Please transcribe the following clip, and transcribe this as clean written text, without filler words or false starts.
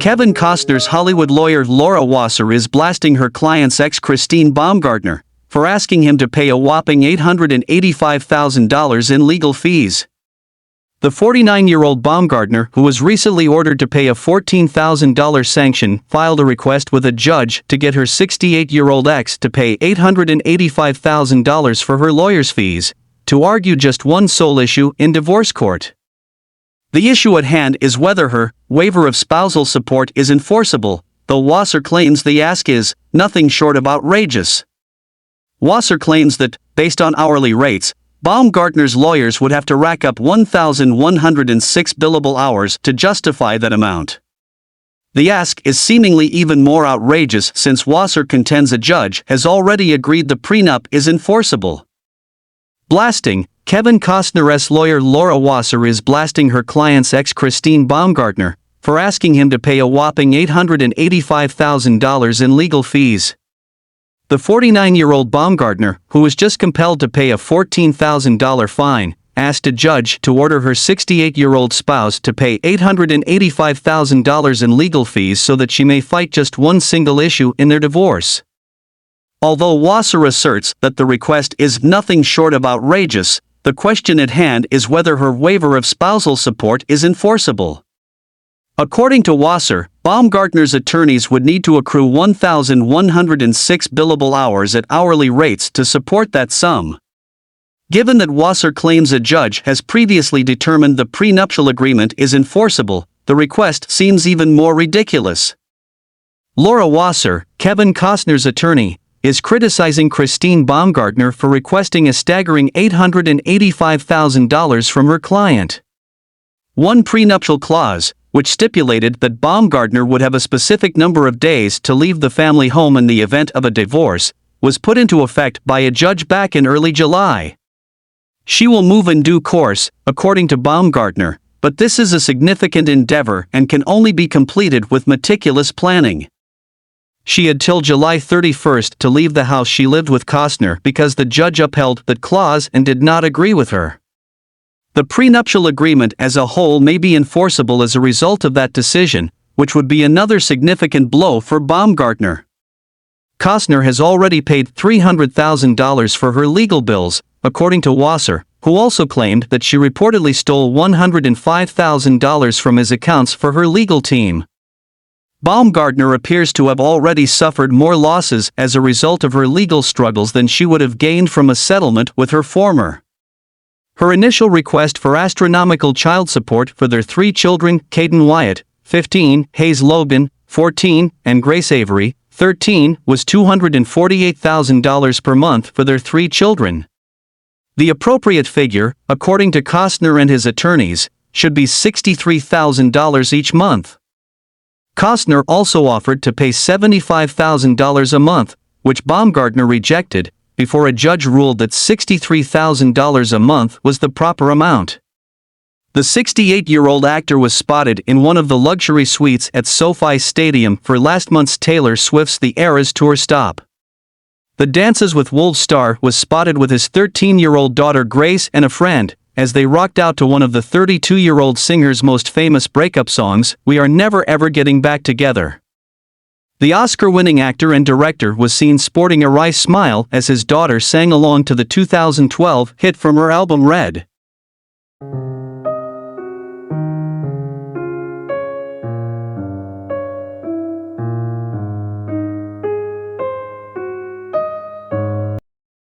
Kevin Costner's Hollywood lawyer Laura Wasser is blasting her client's ex Christine Baumgartner for asking him to pay a whopping $885,000 in legal fees. The 49-year-old Baumgartner, who was recently ordered to pay a $14,000 sanction, filed a request with a judge to get her 68-year-old ex to pay $885,000 for her lawyer's fees, to argue just one sole issue in divorce court. The issue at hand is whether her waiver of spousal support is enforceable, though Wasser claims the ask is nothing short of outrageous. Wasser claims that, based on hourly rates, Baumgartner's lawyers would have to rack up 1,106 billable hours to justify that amount. The ask is seemingly even more outrageous since Wasser contends a judge has already agreed the prenup is enforceable. Blasting, Kevin Costner's lawyer Laura Wasser is blasting her client's ex Christine Baumgartner for asking him to pay a whopping $885,000 in legal fees. The 49-year-old Baumgartner, who was just compelled to pay a $14,000 fine, asked a judge to order her 68-year-old spouse to pay $885,000 in legal fees so that she may fight just one single issue in their divorce. Although Wasser asserts that the request is nothing short of outrageous, the question at hand is whether her waiver of spousal support is enforceable. According to Wasser, Baumgartner's attorneys would need to accrue 1,106 billable hours at hourly rates to support that sum. Given that Wasser claims a judge has previously determined the prenuptial agreement is enforceable, the request seems even more ridiculous. Laura Wasser, Kevin Costner's attorney, is criticizing Christine Baumgartner for requesting a staggering $885,000 from her client. One prenuptial clause, which stipulated that Baumgartner would have a specific number of days to leave the family home in the event of a divorce, was put into effect by a judge back in early July. She will move in due course, according to Baumgartner, but this is a significant endeavor and can only be completed with meticulous planning. She had till July 31st to leave the house she lived with Costner because the judge upheld that clause and did not agree with her. The prenuptial agreement as a whole may be enforceable as a result of that decision, which would be another significant blow for Baumgartner. Costner has already paid $300,000 for her legal bills, according to Wasser, who also claimed that she reportedly stole $105,000 from his accounts for her legal team. Baumgartner appears to have already suffered more losses as a result of her legal struggles than she would have gained from a settlement with her former. Her initial request for astronomical child support for their three children, Caden Wyatt, 15, Hayes Logan, 14, and Grace Avery, 13, was $248,000 per month for their three children. The appropriate figure, according to Costner and his attorneys, should be $63,000 each month. Costner also offered to pay $75,000 a month, which Baumgartner rejected, before a judge ruled that $63,000 a month was the proper amount. The 68-year-old actor was spotted in one of the luxury suites at SoFi Stadium for last month's Taylor Swift's The Eras Tour stop. The Dances with Wolves star was spotted with his 13-year-old daughter Grace and a friend, as they rocked out to one of the 32-year-old singer's most famous breakup songs, "We Are Never Ever Getting Back Together." The Oscar-winning actor and director was seen sporting a wry smile as his daughter sang along to the 2012 hit from her album Red.